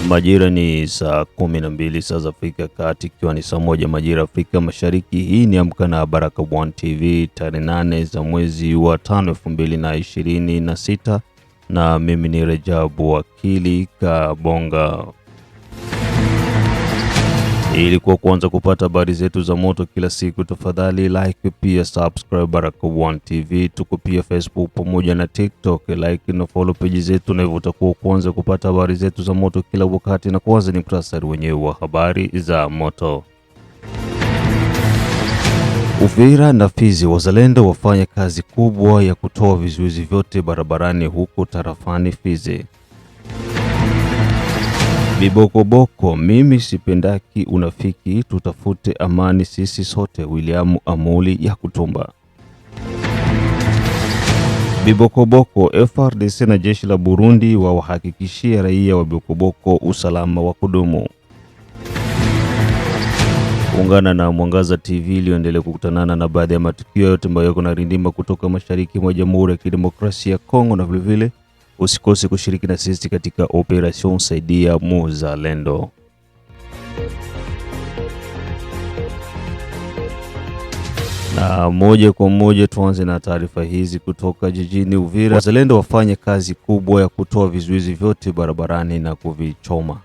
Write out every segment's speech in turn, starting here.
Majira ni saa 12 saa za Afrika Kati, ikiwa ni saa 1 majira Afrika Mashariki. Hii ni Amka na Baraka One TV, tarehe 8 za mwezi wa 5 2026, na mimi ni Rajabu Wakili Kabonga. Ili kuanza kupata habari zetu za moto kila siku, tafadhali like pia subscribe Baraka One TV. Tuko pia Facebook pamoja na TikTok, like na follow page zetu, na hivyo utakuwa kuanza kupata habari zetu za moto kila wakati. Na kwanza ni muhtasari wenyewe wa habari za moto. Uvira na Fizi, wazalendo wafanya kazi kubwa ya kutoa vizuizi vyote barabarani huko tarafani Fizi. Bibokoboko, mimi sipendaki unafiki, tutafute amani sisi sote. William Amuli ya Kutumba. Bibokoboko, FARDC na jeshi la Burundi wawahakikishia raia wa Bibokoboko usalama wa kudumu. Ungana na Mwangaza TV iliyoendelea kukutanana na baadhi ya matukio yote ambayo yako narindima kutoka mashariki mwa Jamhuri ya Kidemokrasia ya Kongo, na vile usikose kushiriki na sisi katika operation Saidia Muzalendo. Na moja kwa moja tuanze na taarifa hizi kutoka jijini Uvira. Wazalendo wafanye kazi kubwa ya kutoa vizuizi vyote barabarani na kuvichoma.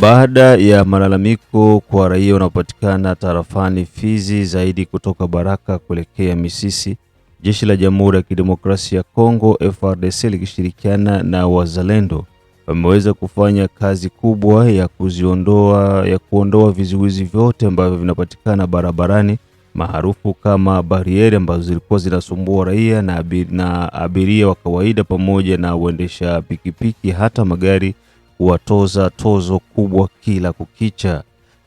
Baada ya malalamiko kwa raia wanaopatikana tarafani Fizi, zaidi kutoka Baraka kuelekea Misisi, jeshi la Jamhuri ya Kidemokrasia ya Kongo FARDC likishirikiana na wazalendo wameweza kufanya kazi kubwa ya kuondoa vizuizi vyote ambavyo vinapatikana barabarani maarufu kama barieri, ambazo zilikuwa zinasumbua raia na abiria wa kawaida pamoja na uendesha pikipiki hata magari, kuwatoza tozo kubwa kila kukicha.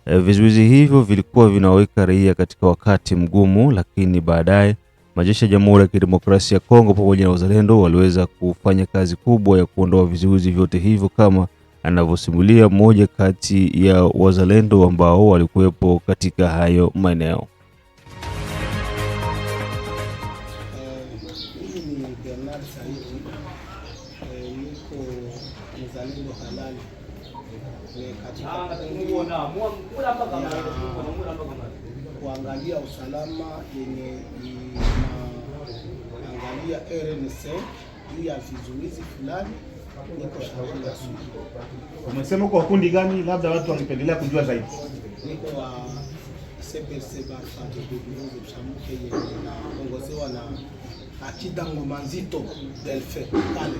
Vizuizi hivyo vilikuwa vinaweka raia katika wakati mgumu, lakini baadaye majeshi ya Jamhuri ya Kidemokrasia ya Kongo pamoja na wazalendo waliweza kufanya kazi kubwa ya kuondoa vizuizi vyote hivyo, kama anavyosimulia mmoja kati ya wazalendo ambao walikuwepo katika hayo maeneo. Kuangalia usalama yenye inaangalia RNC juu ya vizuizi fulani, niko shauri ya sudi. Umesema kwa kundi gani? Labda watu wangependelea kujua zaidi. Niko wa CPC Barfa de Burundi Chamuke yenye inaongozewa na Akida Ngomanzito Delfe pale.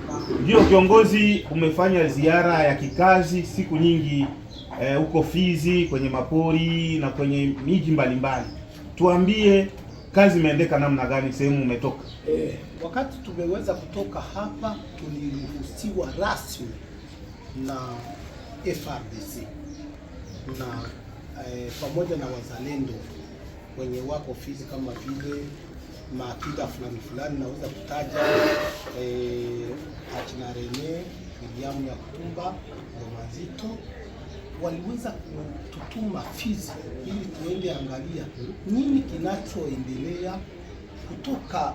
Ndio kiongozi, umefanya ziara ya kikazi siku nyingi huko Fizi, kwenye mapori na kwenye miji mbalimbali. Tuambie kazi imeendeka namna gani sehemu umetoka? Wakati tumeweza kutoka hapa, tuliruhusiwa rasmi na FARDC na pamoja na wazalendo wenye wako Fizi, kama vile maakida fulani naweza kutaja akina Rene William ya Kutumba Ngomazito, waliweza kututuma Fizi ili tuende angalia nini kinachoendelea kutoka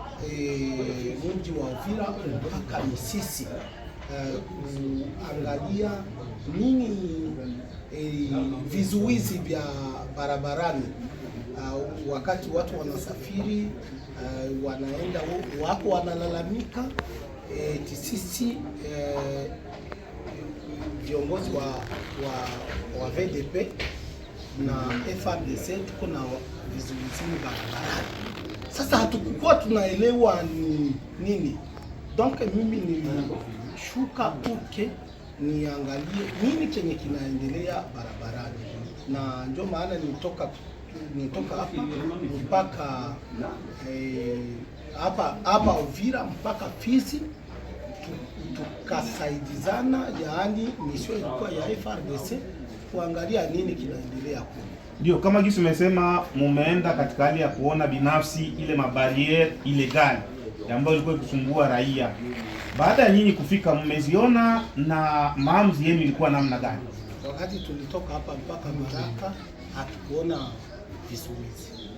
mji wa Uvira mpaka Misisi, kuangalia nini vizuizi vya barabarani wakati watu wanasafiri, wanaenda wako wanalalamika, sisi viongozi wa VDP na FARDC tuko na vizuizi barabarani. Sasa hatukuwa tunaelewa ni nini. Donc mimi nilishuka uke niangalie nini chenye kinaendelea barabarani, na ndio maana nitoka hapa mpaka hapa Uvira mpaka Fizi, tukasaidizana, yaani mission ilikuwa ya FARDC kuangalia nini kinaendelea kule. Ndio kama jinsi umesema, mumeenda katika hali ya kuona binafsi ile mabariere illegal ambayo ilikuwa kusumbua raia. Baada ya nyinyi kufika, mmeziona na maamuzi yenu ilikuwa namna gani? Wakati tulitoka hapa mpaka Baraka hatukuona vizuizi,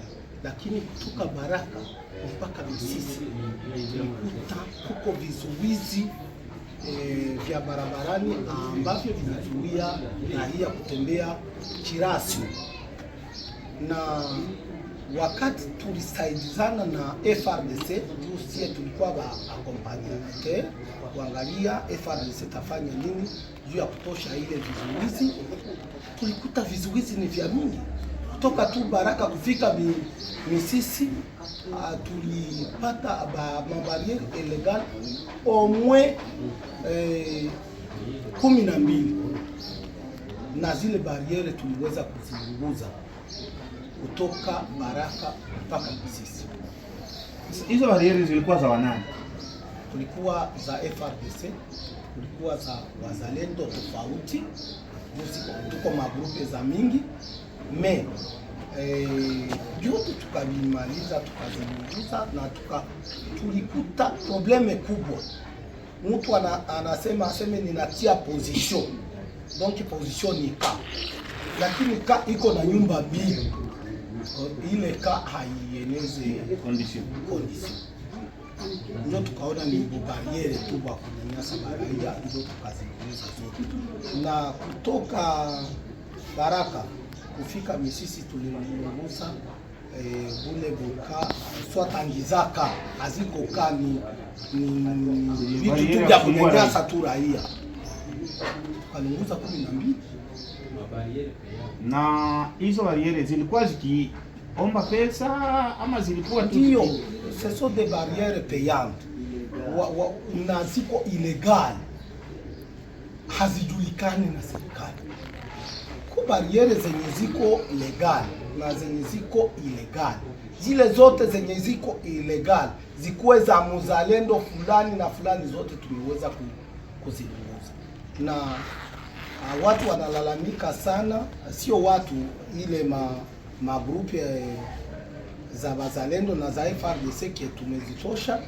lakini kutoka Baraka mpaka Misisi tulikuta kuko vizuizi vya barabarani ambavyo vinazuia raia kutembea kirasmi. Na wakati tulisaidizana na FRDC, sisi tulikuwa ba accompagnateur kuangalia FRDC tafanya nini juu ya kutosha ile vizuizi. Tulikuta vizuizi ni vya mingi kutoka tu Baraka kufika Misisi. Tulipata mabariere illegal au moins 12, na zile bariere tuliweza kuzipunguza kutoka Baraka mpaka Misisi. Hizo bariere zilikuwa za wanani? Kulikuwa za FRDC, kulikuwa za wazalendo tofauti, tuko magrupe za mingi yote tukavimaliza, tukazipunguza na tulikuta probleme kubwa. Mtu aseme ninatia position, donc position ni ka, lakini ka iko na nyumba mbili, ile ka haieneze condition. Ndio tukaona ni bariere tu kwa kunyanyasa raia, ndio tukazipunguza zote. Na kutoka Baraka kufika Misisi tulipunguza bule boka swatangizaka aziko kani ni vitu vya kunyanyasa tu raia, kalunguza 12. Na hizo bariere zilikuwa zikiomba pesa ama zilikuwa ndio? Ce sont des barrières payantes na ziko illegal, hazijulikani na serikali. Kwa bariere zenye ziko legal na zenye ziko illegal, zile zote zenye ziko illegal zikuwe za muzalendo fulani na fulani, zote tuliweza kuzipunguza. Na watu wanalalamika sana, sio watu, ile magrupe za wazalendo na za FRDC ke tumezitosha.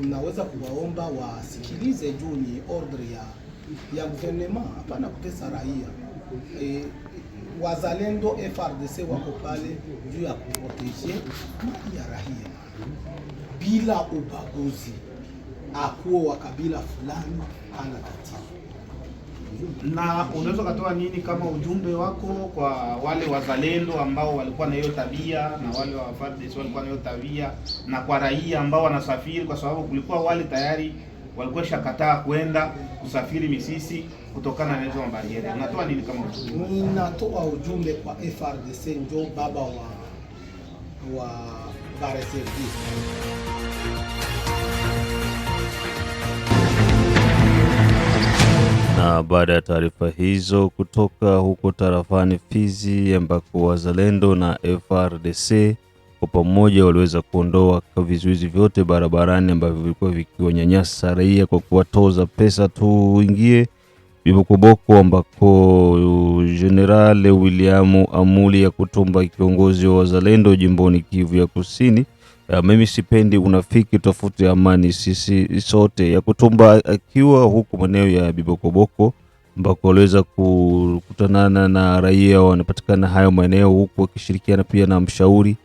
Tunaweza kuwaomba wasikilize juu ni ordre ya gouvernement, hapana kutesa raia. Wazalendo FRDC wako pale juu ya kuproteje mali ya raia bila ubaguzi, akuwa wa kabila fulani hana tatizo. Na unaweza kutoa nini kama ujumbe wako kwa wale wazalendo ambao walikuwa na hiyo tabia na wale wa FARDC walikuwa na hiyo tabia, na kwa raia ambao wanasafiri, kwa sababu kulikuwa wale tayari walikuwa shakataa kwenda kusafiri Misisi kutokana na hizo bariere? Unatoa nini kama ujumbe? Ninatoa ujumbe kwa FRDC, ndio baba wa bareservice. Na baada ya taarifa hizo kutoka huko tarafani Fizi, ambako wazalendo na FRDC kwa pamoja waliweza kuondoa vizuizi vyote barabarani ambavyo vilikuwa vikiwanyanyasa raia kwa kuwatoza pesa tu ingie Bibokoboko, ambako General William Amuli ya Kutumba, kiongozi wa wazalendo jimboni Kivu ya Kusini, mimi sipendi unafiki, tofauti amani sisi sote, ya Kutumba akiwa huko maeneo ya Bibokoboko, ambako waliweza kukutanana na raia wanapatikana hayo maeneo, huku wakishirikiana pia na mshauri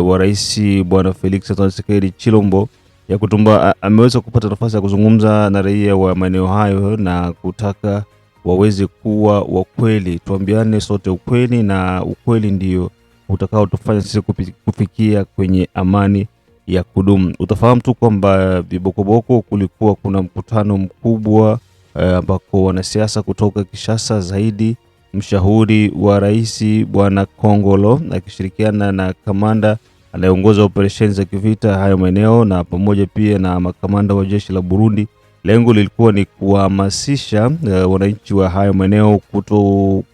wa rais Bwana Felix Tshisekedi Chilombo. Ya Kutumba ameweza kupata nafasi ya kuzungumza na raia wa maeneo hayo na kutaka waweze kuwa wakweli, tuambiane sote ukweli, na ukweli ndio utakao tufanya sisi kufikia kwenye amani ya kudumu. Utafahamu tu kwamba Bibokoboko kulikuwa kuna mkutano mkubwa ambako wanasiasa kutoka Kishasa, zaidi mshauri wa rais Bwana Kongolo akishirikiana na kamanda anayeongoza operesheni za kivita hayo maeneo, na pamoja pia na makamanda wa jeshi la Burundi. Lengo lilikuwa ni kuhamasisha wananchi wa hayo maeneo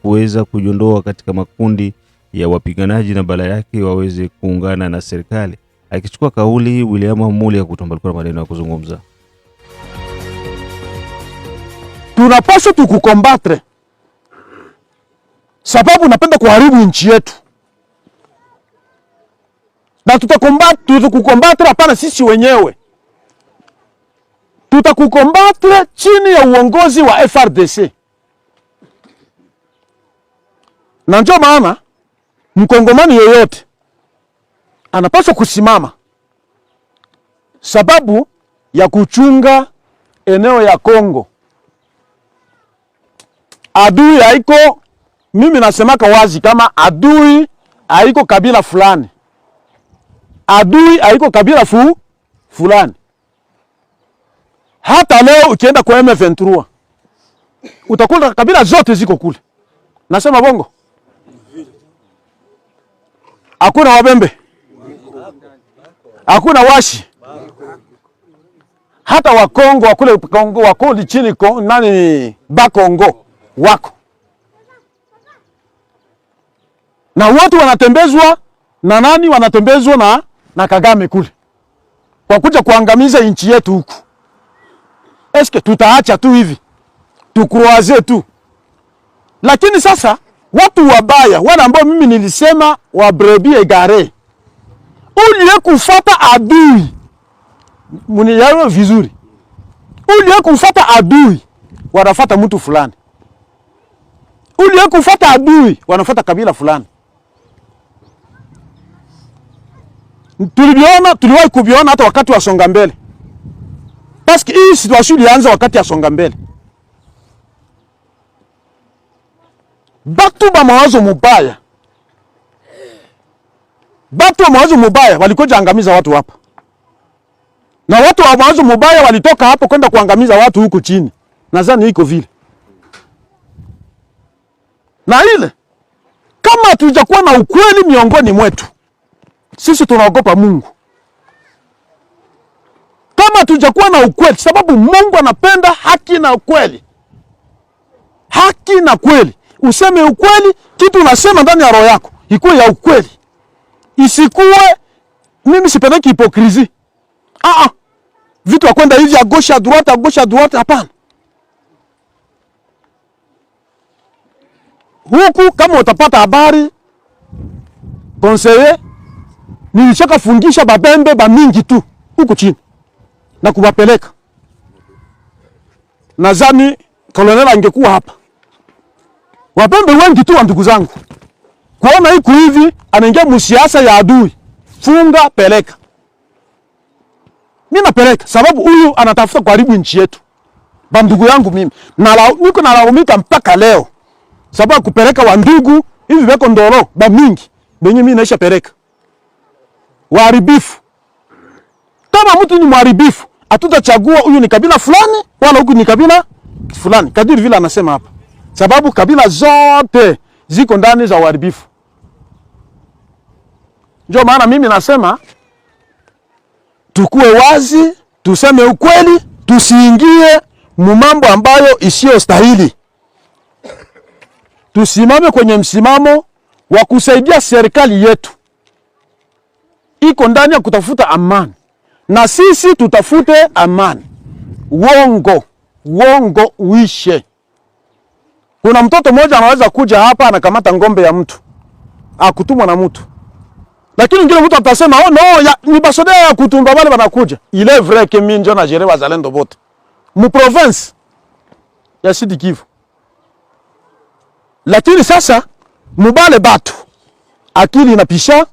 kuweza kujiondoa katika makundi ya wapiganaji na badala yake waweze kuungana na serikali. Akichukua kauli, William Amuli ya Kutumba alikuwa na maneno ya kuzungumza. Tunapaswa tukukombatre sababu napenda kuharibu nchi yetu, na tutakukombatre hapana sisi wenyewe, tutakukombatre chini ya uongozi wa FRDC. Na ndio maana mkongomani yoyote anapaswa kusimama sababu ya kuchunga eneo ya Kongo. Adui haiko, mimi nasemaka wazi kama adui haiko kabila fulani. Adui haiko kabila fulani. Hata leo ukienda kwa M23 utakuta kabila zote ziko kule. Nasema bongo? Hakuna Wabembe. Hakuna Washi. Hata Wakongo wakule Kongo wako chini nani Bakongo wako. Na watu wanatembezwa na nani? Wanatembezwa na Kagame kule. Kwa kuja kuangamiza nchi yetu huku. Eske tutaacha tu hivi? Tukroaze tu? Lakini sasa watu wabaya, wale ambao mimi nilisema wa brebis égarés, ulie kufuata adui. Munielewe vizuri. Ulie kufuata adui, wanafuata mtu fulani. Ulie kufuata adui, wanafuata kabila fulani. Tuliwahi kuviona hata wakati wa songa mbele. Paski hii situation ilianza wakati ya songa mbele. Batu ba mawazo mubaya. Batu wa mawazo mubaya walikuja angamiza watu hapa. Na watu wa mawazo mubaya walitoka hapo kwenda kuangamiza watu huku chini. Nadhani iko vile. Na ile kama hatujakuwa na ukweli miongoni mwetu, sisi tunaogopa Mungu. Kama hatujakuwa na ukweli, sababu Mungu anapenda haki na ukweli. Haki na kweli. Useme ukweli, kitu unasema ndani ya roho yako ikuwe ya ukweli. Isikuwe mimi sipendeki hipokrisi. Vitu ya kwenda hivi ya gauche à droite, hapana. Huku kama utapata habari conseiller, nilishaka fungisha babembe ba mingi tu huku chini na kubapeleka. Nadhani colonel angekuwa hapa. Wabembe wengi tu wa ndugu zangu. Kuona hiku hivi anaingia msiasa ya adui. Funga, peleka. Mimi napeleka sababu huyu anatafuta kuharibu nchi yetu. Ba ndugu yangu mimi niko nalaumika mpaka leo. Sababu kupeleka wa ndugu hivi beko ndoro ba mingi. Benye mimi naisha peleka. Waharibifu. Kama mtu ni mharibifu, hatutachagua huyu ni kabila fulani wala huku ni kabila fulani. Kadiri vile anasema hapa. Sababu kabila zote ziko ndani za uharibifu. Ndio maana mimi nasema tukue wazi, tuseme ukweli, tusiingie mambo ambayo isiyo stahili. Tusimame kwenye msimamo wa kusaidia serikali yetu. Iko ndani ya kutafuta amani. Na sisi tutafute amani. Uongo uishe. Kuna mtoto mmoja anaweza kuja hapa anakamata ngombe ya mtu. Akutumwa na mtu. Lakini ngine mtu atasema, "Oh no, ni basoda ya kutumba wale wanakuja." Il est vrai que mimi ndio na jere wazalendo bote. Mu province ya Sud Kivu. Lakini sasa mubale batu akili inapishana.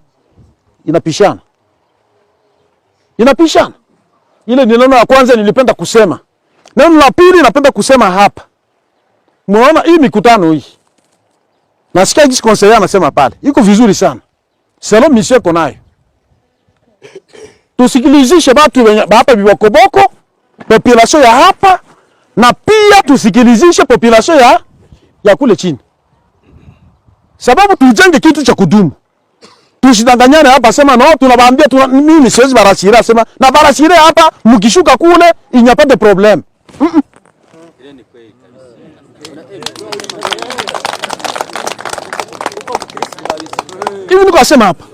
Ile ni neno la kwanza nilipenda kusema. Neno la pili napenda kusema hapa. Muona hii mikutano hii. Nasikia hizi conseiller anasema pale. Iko vizuri sana. Selo mission konayo. Tusikilizishe watu hapa bibokoboko, population ya hapa, na pia tusikilizishe population ya kule chini. Sababu tujenge kitu cha kudumu. Tusidanganyane hapa sema no tunawaambia mimi siwezi barashira sema na barashira hapa mkishuka kule inyapate problem. Hivi niko asema hapa.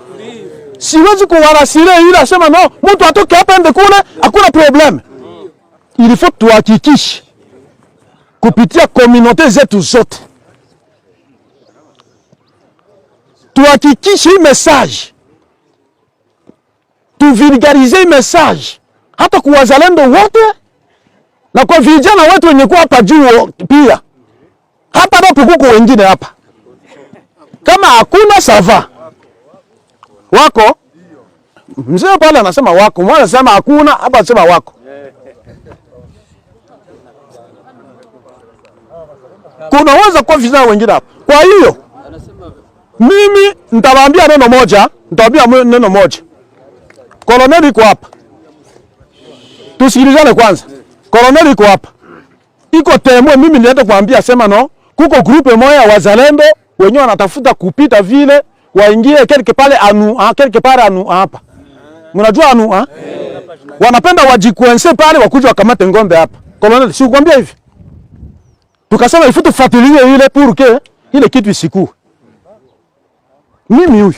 Siwezi kuwarashira ile asema no mtu atoke hapa ende kule hakuna problem. Il faut tuhakikishe kupitia communauté zetu zote. Tuhakikishe hii message. Tuvulgarize hii message. Hata kwa wazalendo wote na kwa vijana wetu wenye kuwa hapa juu pia. Hapa ndo kuko wengine hapa. Kama hakuna sava. Wako? Mzee pale anasema wako. Mwana anasema hakuna, hapa anasema wako. Kunaweza kuwa vijana wengine hapa. Kwa hiyo mimi nitawaambia neno moja. Koloneli iko hapa. Tusikilizane kwanza. Koloneli iko hapa. Iko temwe, mimi niende kuambia sema no, kuko grupe moja ya wazalendo wenyewe wanatafuta kupita vile waingie quelque pale anu hapa. Mnajua anu wanapenda wajikwense pale wakuja wakamate ngombe hapa. Koloneli, si ukwambia hivi? Tukasema ifutu tufuatilie ile purke ile kitu isiku. Mimi huyu.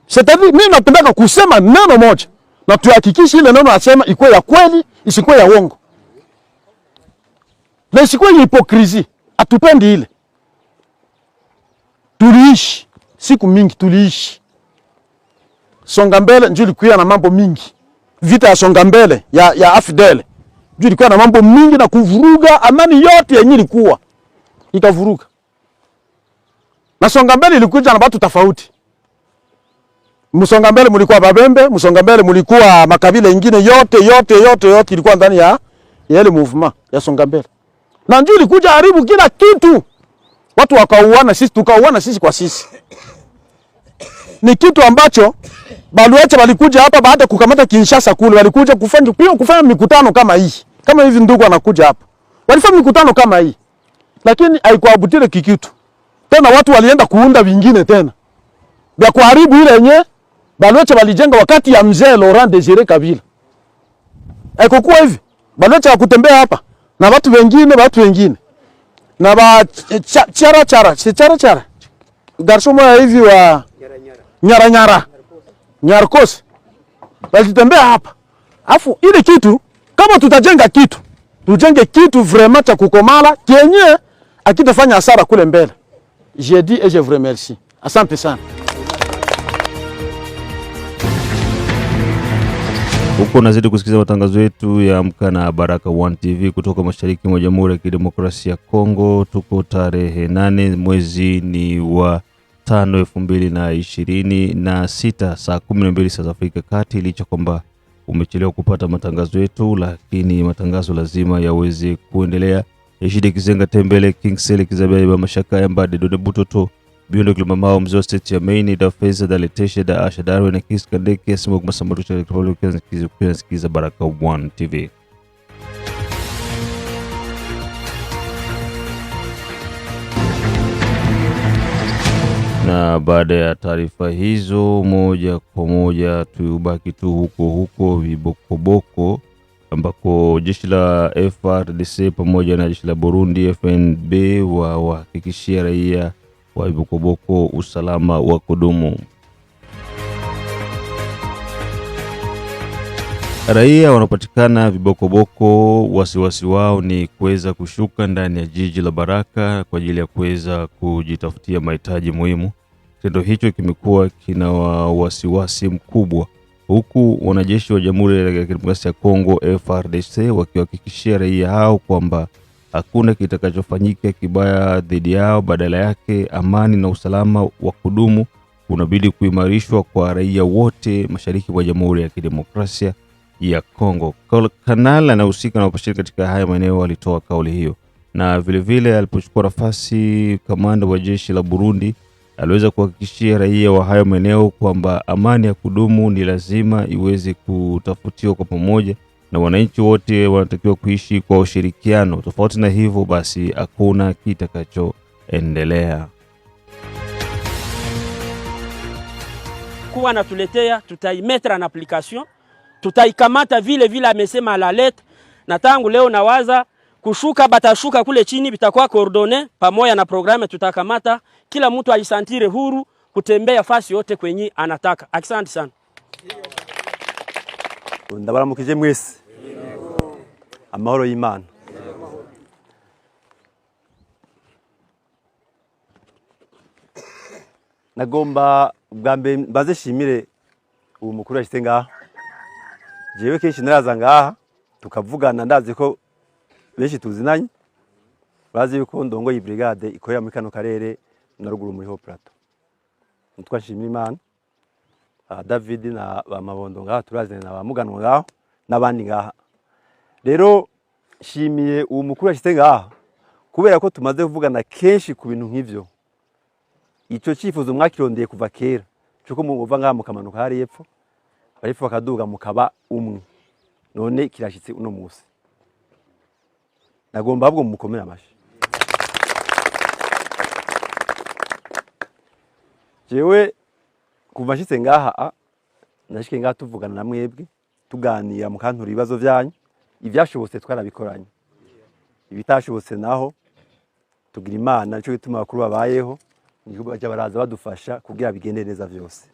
C'est-à-dire mimi napenda kusema neno moja na tuhakikishe ile neno nasema iko ya kweli, isikuwe ya uongo. Na isikuwe hipokrisi. Atupendi ile. Tuliishi siku mingi tuliishi. Songa mbele njoo ilikuwa na mambo mingi. Vita ya songa mbele ya AFDL. Njoo ilikuwa na mambo mingi na kuvuruga amani yote yenye ilikuwa. Ikavuruga. Na songa mbele ilikuja na watu tofauti. Msonga mbele mlikuwa Babembe, msonga mbele mlikuwa makabila mengine yote ilikuwa ndani ya ile movement ya songa mbele. Na njoo ilikuja haribu kila kitu. Watu wakauana, sisi tukauana sisi kwa sisi. Ni kitu ambacho Baluache walikuja hapa baada ya kukamata Kinshasa kule, walikuja kufanya mikutano kama hii. Kama hivi ndugu anakuja hapa. Walifanya mikutano kama hii. Lakini haikuabutile kikitu. Tena watu walienda kuunda vingine tena. Vya kuharibu ile yenyewe Baluache walijenga wakati ya mzee Laurent Désiré Kabila. Haikuwa hivi. Baluache wakutembea hapa na watu wengine. Na ba chara. Garso moja hivi wa nyara. Nyarkos. Walitembea hapa. Afu ile kitu kama tutajenga kitu, tujenge kitu vraiment cha kukomala kenye akitafanya hasara kule mbele. J'ai dit et je vous remercie. Asante sana. Huko nazidi kusikiza matangazo yetu ya Amka na Baraka One TV kutoka mashariki mwa Jamhuri ya Kidemokrasia ya Kongo. Tuko tarehe 8 mwezi ni wa 5 2026 saa 12 saa za Afrika Kati. Licha kwamba umechelewa kupata matangazo yetu, lakini matangazo lazima yaweze kuendelea. Eshide Kizenga Tembele, Kingsele Kizabeba Mashaka Yambade Dode Butoto Biondo Kilomamao Mzo State ya Maini da Feza da Leteshe da Ashadarwe na Kiska Ndeke Simok Masambarucha Republican Kiza Baraka One TV. Na baada ya taarifa hizo, moja kwa moja tubaki tu huko Vibokoboko ambako jeshi la FARDC pamoja na jeshi la Burundi FNB wahakikishia raia wa Vibokoboko usalama wa kudumu. Raia wanapatikana Vibokoboko, wasiwasi wao ni kuweza kushuka ndani ya jiji la Baraka kwa ajili ya kuweza kujitafutia mahitaji muhimu. Kitendo hicho kimekuwa kina wasiwasi mkubwa, huku wanajeshi wa Jamhuri ya Kidemokrasia ya Kongo FARDC wakihakikishia raia hao kwamba hakuna kitakachofanyika kibaya dhidi yao, badala yake amani na usalama wa kudumu unabidi kuimarishwa kwa raia wote mashariki mwa Jamhuri ya Kidemokrasia ya Kongo. Kanali anahusika na upashiri katika haya maeneo alitoa kauli hiyo, na vile alipochukua nafasi kamanda wa jeshi la Burundi aliweza kuhakikishia raia wa hayo maeneo kwamba amani ya kudumu ni lazima iweze kutafutiwa kwa pamoja na wananchi wote wanatakiwa kuishi kwa ushirikiano. Tofauti na hivyo basi hakuna kitakachoendelea. Kuwa natuletea tutaimetra en application, tutaikamata vile amesema la lettre, na tangu leo nawaza kushuka batashuka kule chini bitakuwa coordonné pamoja na programme tutakamata, kila mtu ajisantire huru kutembea fasi yote kwenye anataka. Asante sana. Ndabaramukije mwese. Amahoro y'Imana. Nagomba bwa mbere baze shimire uwo mukuru yashite ngaha. Jewe kenshi naraza ngaha tukavugana, ndazi ko benshi tuzinanye. Bazi yuko ndongoye brigade ikorera muri kano karere na ruguru muri Ho Plateau. Mutwa shimira Imana. David na bamabondo ngaha turazene na bamuganwa ngaho nabandi ngaha. Rero shimiye uwo mukuru yashite ngaha kubera ko tumaze kuvugana kenshi ku bintu nk'ivyo, ico cifuzo mwakirondeye kuva kera cyo muva ngaha mukamanuka hari yepfo barifu bakaduga mukaba umwe, none kirashitse uno musi. Nagomba ahubwo mukomera amashi. Jewe kuva nshitse ngaha nashike ngaha tuvugana na mwebwe tuganira mukantura ibibazo byanyu, ivyashobotse twarabikoranye, ibitashobotse naho tugira Imana cyo gituma bakuru babayeho niko baje baraza badufasha kugira bigende neza vyose.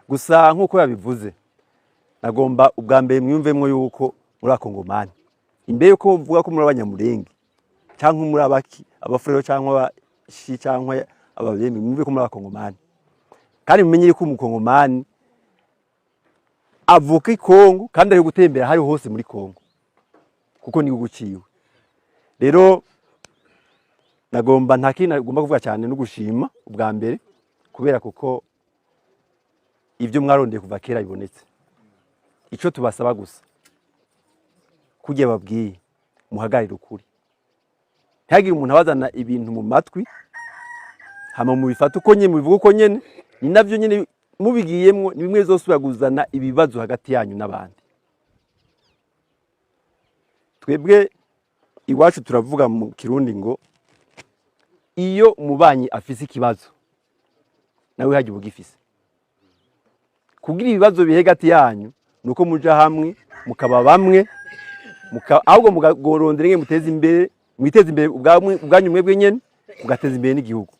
Gusa nkuko yabivuze, nagomba ubwa mbere mwiyumvemwo yuko muri akongomani, imbere yuko mvuga ko muri abanyamurenge cyangwa muri abaki abafurero cyangwa abashi cyangwa ababemi, mwumve ko muri akongomani, kandi mumenye ko umukongomani avuka i Kongo kandi ari gutembera hari hose muri Kongo kuko ni guciwe. Rero nagomba ntakina nagomba kuvuga cyane no gushima ubwa mbere kubera kuko ivyo mwarondeye kuva kera bibonetse. Ico tubasaba gusa kujye babwiye muhagarira ukuri, ntihagire umuntu abazana ibintu mu matwi hama mu bifata uko nyene mubivuga uko nyene, ni navyo nyene mubigiyemwo ni bimwe zosubira kuzana ibibazo hagati yanyu n'abandi. Twebwe iwacu turavuga mu Kirundi ngo iyo umubanyi afise ikibazo nawe haje ubugifise. Kugira ibibazo bihe hagati yanyu nuko muja hamwe mukaba bamwe ahubwo mugagorondera nge muteze imbere, mwiteze imbere ubwanyu mwebwe nyene mugateza imbere n'igihugu.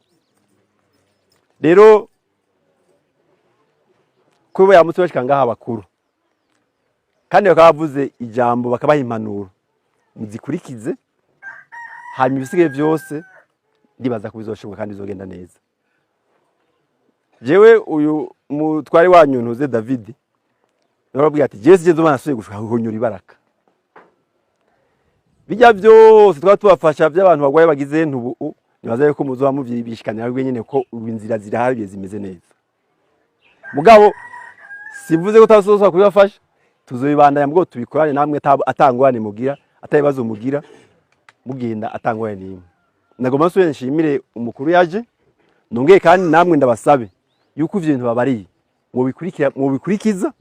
Rero kuba yamutse bashika ngaha abakuru kandi bakavuze ijambo bakabaha impanuro muzikurikize, hanyuma ibisigaye byose ndibaza kubizoshoboka kandi bizogenda neza. Jewe uyu mutwari wanyu ntuze David narabwiye ati Jesse jezo banasuye gushuka hunyura ibaraka. Bijya byose twaba tubafasha by'abantu bagwaye bagize ntubu nibaza yuko muzoba muvyibishikanira rwe nyene ko inzira zirahari zimeze neza. Mugabo simvuze ko tasoza kubafasha, tuzobibandanya mubwo tubikorane namwe atangwane mugira, atayibazo mugira mugenda atangwane nimwe. Nagomba nsuye nshimire umukuru yaje, nongeye kandi namwe ndabasabe yuko ivyo bintu babariye mu bikurikiza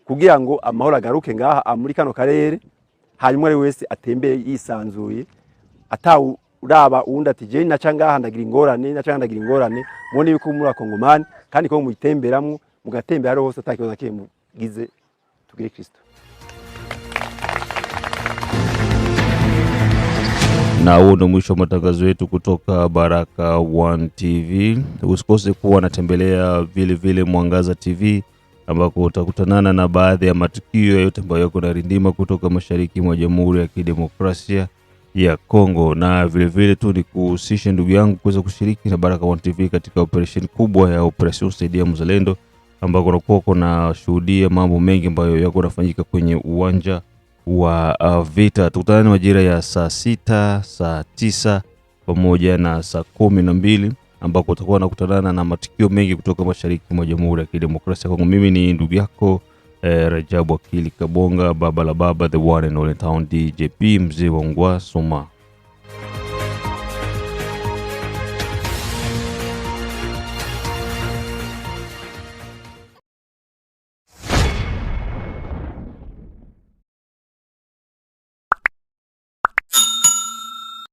kugira ngo amahoro agaruke ngaha muri kano karere, hanyuma ari wese atembere yisanzuye uraba uwundi ati je naca ngaha ndagira ingorane mubone yuko muri akongomani kandi ko muyitemberamwo mugatembera ari hose atakibazo kimwe mugize. Tugire Kristo. Na huo ndo mwisho wa matangazo yetu kutoka Baraka One TV. Usikose kuwa natembelea vile Mwangaza TV ambako utakutanana na baadhi ya matukio yote ambayo yako narindima kutoka mashariki mwa Jamhuri ya Kidemokrasia ya Kongo. Na vile tu ni kuhusisha ndugu yangu kuweza kushiriki na Baraka One TV katika operation kubwa ya Operation Saidia Mzalendo ambako nakuwa kuna shuhudia mambo mengi ambayo yako nafanyika kwenye uwanja wa vita. Tukutane majira ya saa 6, saa 9 pamoja na saa 12 ambako tutakuwa nakutana na matukio mengi kutoka mashariki mwa Jamhuri ya Kidemokrasia ya Kongo. Mimi ni ndugu yako Rajabu Akili Kabonga, baba la baba, the one and only town DJP, mzee wa Ngwa Soma.